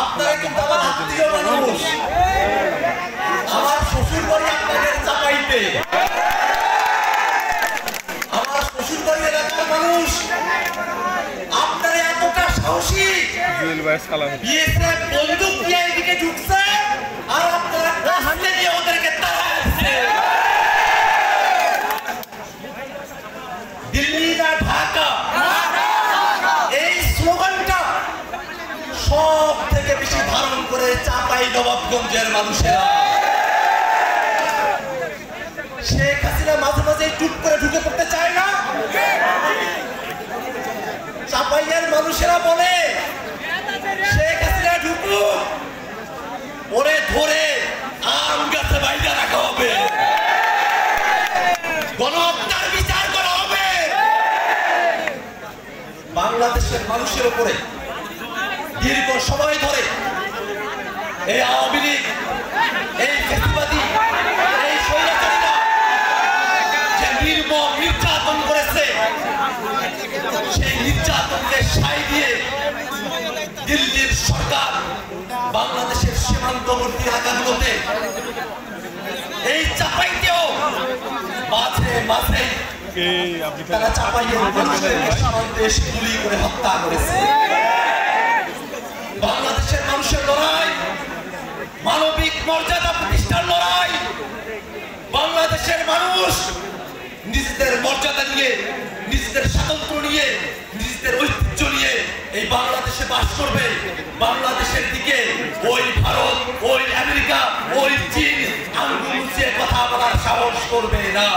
আপনারা কিন্তু আমার আত্মীয় মানুষ। আমার শ্বশুর বাড়ি আপনাদের চাপাইতে, আমার শ্বশুর বাড়ি এলাকার মানুষ। আপনারা এতটা সাহসী, বিএসএফ বন্দুক দিয়ে এদিকে ঢুকছে আর আপনারা হাতে দিয়ে ওদেরকে তাড়াচ্ছে। দিল্লি না ঢাকা, এই স্লোগানটা সব থেকে বেশি ধারণ করে চাঁপাইনবাবগঞ্জের মানুষেরা। শেখ হাসিনা মাঝে মাঝে টুক করে ঢুকে পড়তে চায় না। চাঁপাইয়ের মানুষেরা বলে শেখ হাসিনা ঢুকুক, ওরে ধরে আম গাছে বাইরে রাখা হবে, গণহত্যার বিচার করা হবে। বাংলাদেশের মানুষের উপরে দীর্ঘ সময় ধরে এই আওয়ামী লীগ, এই ফ্যাসিবাদী, এই স্বৈরাচারীরা যে নির্মম নির্যাতন করেছে, সেই নির্যাতনকে সায় দিয়ে দিল্লির সরকার বাংলাদেশের সীমান্তবর্তী এলাকাগুলোতে, এই চাপাইতেও মাঝে মাঝে তারা চাপাইয়ের মানুষদেরকে সীমান্তে এসে গুলি করে হত্যা করেছে। বাংলাদেশের মানুষের লড়াই, মানবিক মর্যাদা প্রতিষ্ঠার লড়াই। বাংলাদেশের মানুষ নিজেদের মর্যাদা নিয়ে, নিজেদের স্বাতন্ত্র্য নিয়ে, নিজেদের ঐতিহ্য নিয়ে এই বাংলাদেশে বাস করবে। বাংলাদেশের দিকে ওই ভারত, ওই আমেরিকা, ওই চীন আঙ্গুল উঁচিয়ে কথা বলার সাহস করবে না।